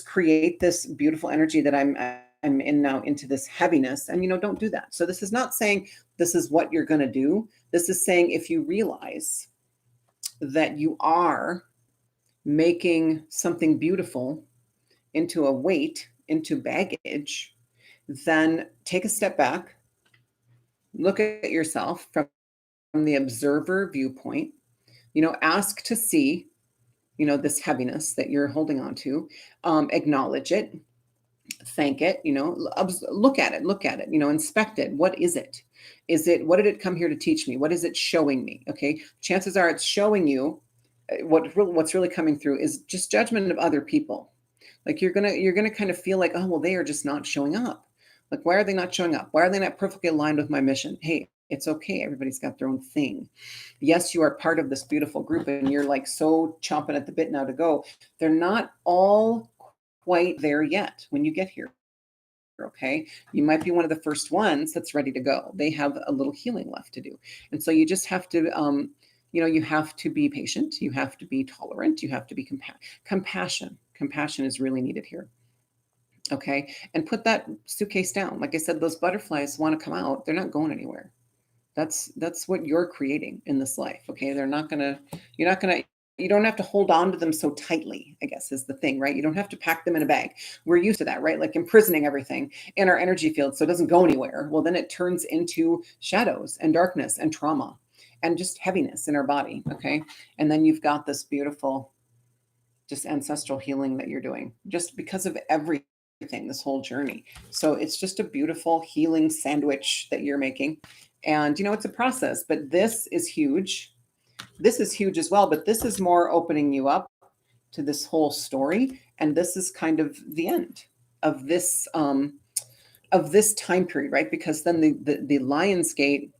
create this beautiful energy that I'm in now into this heaviness. And, don't do that. So this is not saying this is what you're going to do. This is saying, if you realize that you are making something beautiful into a weight, into baggage, then take a step back, look at yourself from the observer viewpoint, ask to see, this heaviness that you're holding on to, acknowledge it, thank it, look at it, inspect it. What is it? What did it come here to teach me? What is it showing me? Okay. Chances are it's showing you what's really coming through is just judgment of other people. Like you're going to kind of feel like, oh, well, they are just not showing up. Like, why are they not showing up? Why are they not perfectly aligned with my mission? Hey, it's okay. Everybody's got their own thing. Yes, you are part of this beautiful group and you're like so chomping at the bit now to go. They're not all quite there yet when you get here. Okay. You might be one of the first ones that's ready to go. They have a little healing left to do. And so you just have to, you have to be patient. You have to be tolerant. You have to be compassion. Compassion is really needed here. Okay. And put that suitcase down. Like I said, those butterflies want to come out. They're not going anywhere. That's what you're creating in this life. Okay. You're not going to you don't have to hold on to them so tightly, I guess is the thing, right? You don't have to pack them in a bag. We're used to that, right? Like imprisoning everything in our energy field so it doesn't go anywhere. Well, then it turns into shadows and darkness and trauma and just heaviness in our body. Okay. And then you've got this beautiful, just ancestral healing that you're doing just because of everything, this whole journey. So it's just a beautiful healing sandwich that you're making. And, it's a process, but this is huge. This is huge as well, but this is more opening you up to this whole story. And this is kind of the end of this time period, right? Because then the Lion's Gate,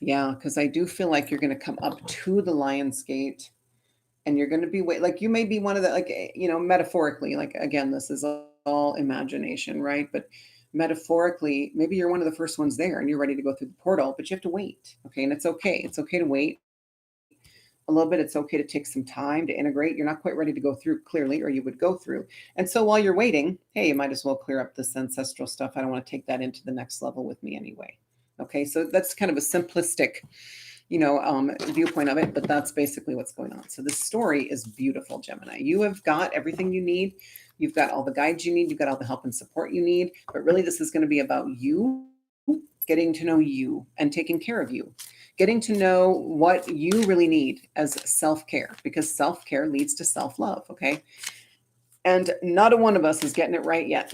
yeah, because I do feel like you're going to come up to the Lion's Gate and you're going to be like you may be one of the, like, metaphorically, like, again, this is all imagination, right? But metaphorically, maybe you're one of the first ones there and you're ready to go through the portal, but you have to wait. Okay. And it's okay to wait a little bit. It's okay to take some time to integrate. You're not quite ready to go through clearly, or you would go through. And so while you're waiting, hey, you might as well clear up this ancestral stuff. I don't want to take that into the next level with me anyway. Okay. So that's kind of a simplistic viewpoint of it, but that's basically what's going on. So this story is beautiful, Gemini. You have got everything you need. You've got all the guides you need. You've got all the help and support you need. But really, this is going to be about you getting to know you and taking care of you, getting to know what you really need as self-care, because self-care leads to self-love. Okay. And not a one of us is getting it right yet.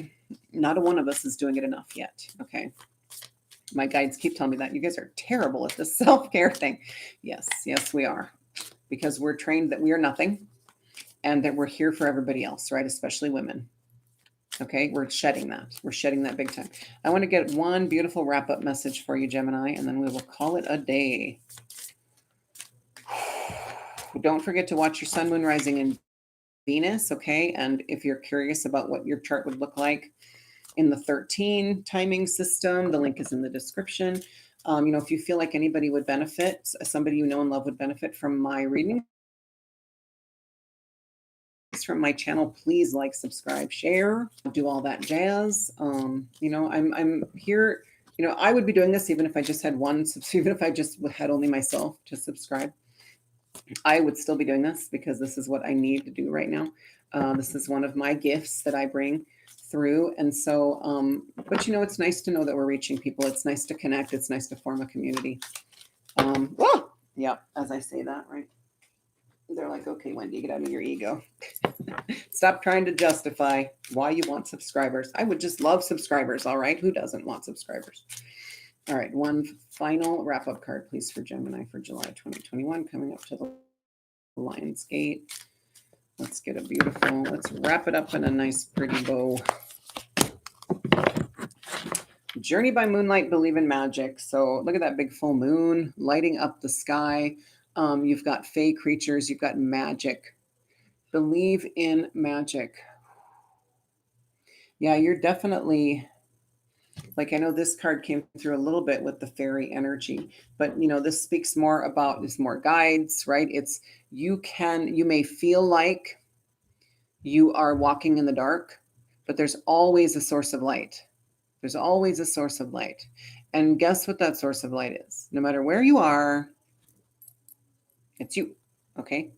Not a one of us is doing it enough yet. Okay. My guides keep telling me that you guys are terrible at the self-care thing. Yes, we are, because we're trained that we are nothing and that we're here for everybody else, right? Especially women. Okay, we're shedding that. We're shedding that big time. I want to get one beautiful wrap-up message for you, Gemini, and then we will call it a day. Don't forget to watch your sun, moon, rising, and Venus, okay? And if you're curious about what your chart would look like in the 13 timing system, the link is in the description. If you feel like anybody would benefit, somebody you know and love would benefit from my reading, from my channel, please like, subscribe, share, do all that jazz. I'm here. I would be doing this even if I just had even if I just had only myself to subscribe. I would still be doing this because this is what I need to do right now. This is one of my gifts that I bring through. And so, but it's nice to know that we're reaching people. It's nice to connect. It's nice to form a community. Yeah, as I say that, right? They're like, okay, Wendy, get out of your ego. Stop trying to justify why you want subscribers. I would just love subscribers. All right. Who doesn't want subscribers? All right. One final wrap-up card, please, for Gemini for July 2021, coming up to the Lion's Gate. Let's get let's wrap it up in a nice, pretty bow. Journey by moonlight, believe in magic. So look at that big full moon lighting up the sky. You've got fae creatures. You've got magic. Believe in magic. Yeah, you're definitely, like, I know this card came through a little bit with the fairy energy, but this speaks more about, it's more guides, right? It's, you may feel like you are walking in the dark, but there's always a source of light. There's always a source of light. And guess what that source of light is? No matter where you are, it's you. Okay.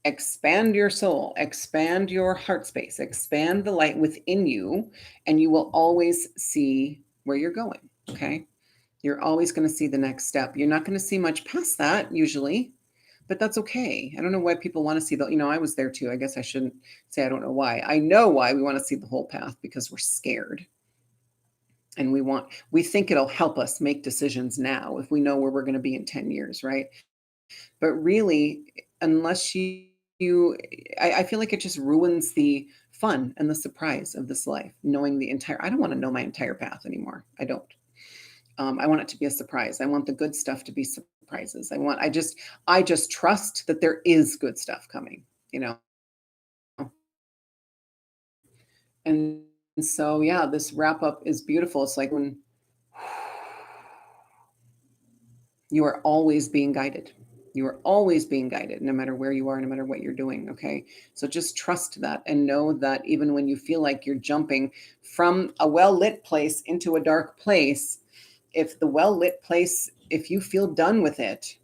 Expand your soul, expand your heart space, expand the light within you, and you will always see where you're going. Okay. You're always going to see the next step. You're not going to see much past that usually, but that's okay. I don't know why people want to see I was there too. I guess I shouldn't say I don't know why. I know why we want to see the whole path, because we're scared. And we think it'll help us make decisions now if we know where we're going to be in 10 years, right? But really, unless I feel like it just ruins the fun and the surprise of this life, knowing I don't want to know my entire path anymore. I don't. I want it to be a surprise. I want the good stuff to be surprises. I just trust that there is good stuff coming, And so, yeah, this wrap up is beautiful. It's like when you are always being guided. You are always being guided, no matter where you are, no matter what you're doing. Okay. So just trust that and know that even when you feel like you're jumping from a well-lit place into a dark place, if the well-lit place, if you feel done with it,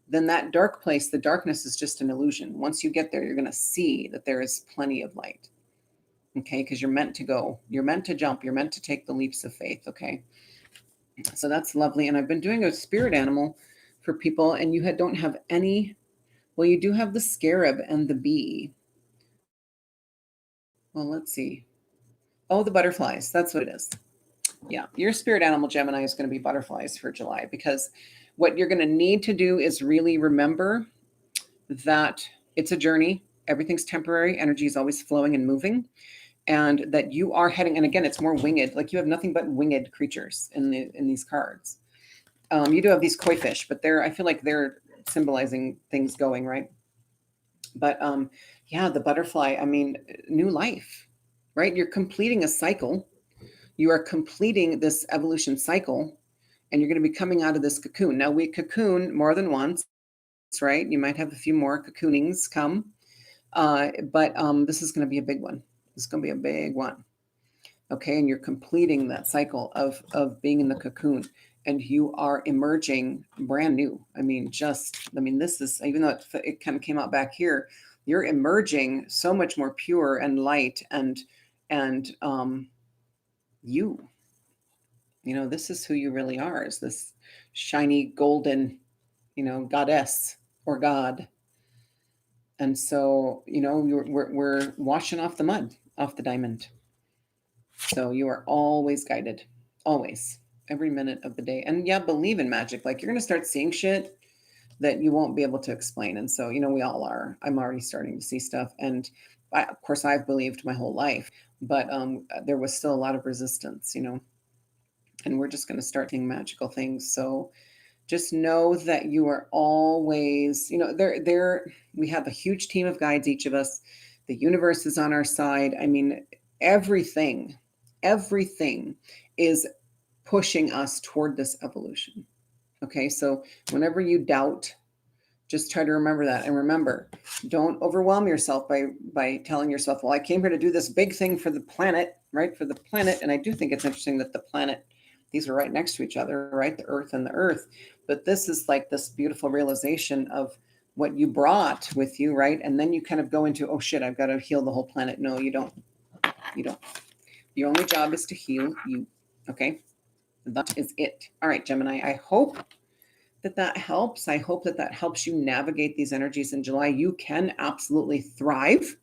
then that dark place, the darkness is just an illusion. Once you get there, you're going to see that there is plenty of light. Okay, because you're meant to go, you're meant to jump, you're meant to take the leaps of faith. Okay, so that's lovely. And I've been doing a spirit animal for people, and you don't have any. Well, you do have the scarab and the bee. Well, let's see. Oh, the butterflies. That's what it is. Yeah, your spirit animal, Gemini, is going to be butterflies for July, because what you're going to need to do is really remember that it's a journey. Everything's temporary. Energy is always flowing and moving, and that you are heading. And again, it's more winged. Like, you have nothing but winged creatures in these cards. You do have these koi fish, but I feel like they're symbolizing things going right. But yeah, the butterfly. I mean, new life, right? You're completing a cycle. You are completing this evolution cycle, and you're going to be coming out of this cocoon. Now, we cocoon more than once, right? You might have a few more cocoonings come, but this is going to be a big one. This is going to be a big one. Okay, and you're completing that cycle of being in the cocoon, and you are emerging brand new. I mean, this is, even though it kind of came out back here, you're emerging so much more pure and light, and you know, this is who you really are, is this shiny golden, goddess or god. And so, we're washing off the mud off the diamond. So you are always guided, always, every minute of the day. And yeah, believe in magic. Like, you're going to start seeing shit that you won't be able to explain. And so, we all are. I'm already starting to see stuff. And of course, I've believed my whole life, but there was still a lot of resistance, and we're just going to start seeing magical things. So just know that you are always, we have a huge team of guides, each of us. The universe is on our side. I mean, everything is pushing us toward this evolution. Okay, so whenever you doubt, just try to remember that. And remember, don't overwhelm yourself by telling yourself, well, I came here to do this big thing for the planet, right? For the planet. And I do think it's interesting that the planet, these are right next to each other, right? The earth and the earth. But this is like this beautiful realization of what you brought with you, right? And then you kind of go into, oh shit, I've got to heal the whole planet. No, you don't. You don't. Your only job is to heal you. Okay? That is it. All right, Gemini, I hope that helps. I hope that helps you navigate these energies in July. You can absolutely thrive,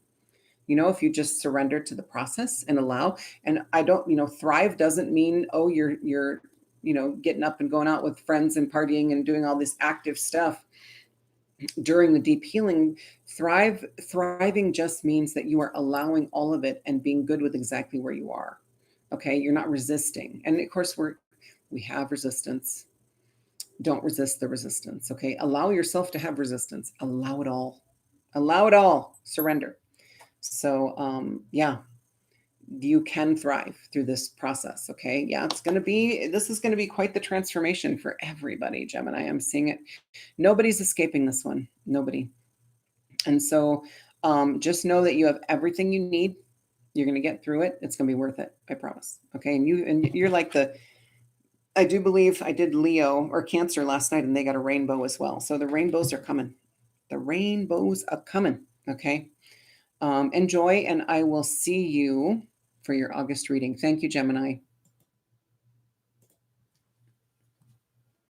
if you just surrender to the process and allow. And I don't, thrive doesn't mean, oh, you're getting up and going out with friends and partying and doing all this active stuff during the deep healing. Thriving just means that you are allowing all of it and being good with exactly where you are. Okay, you're not resisting. And of course, we have resistance. Don't resist the resistance. Okay, allow yourself to have resistance. Allow it all. Allow it all. Surrender. So yeah, you can thrive through this process. Okay, yeah, this is going to be quite the transformation for everybody, Gemini. I'm seeing it. Nobody's escaping this one. Nobody. And so just know that you have everything you need. You're going to get through it. It's going to be worth it. I promise. Okay, and you're like I do believe I did Leo or Cancer last night, and they got a rainbow as well. So the rainbows are coming. The rainbows are coming. Okay. Enjoy, and I will see you for your August reading. Thank you, Gemini.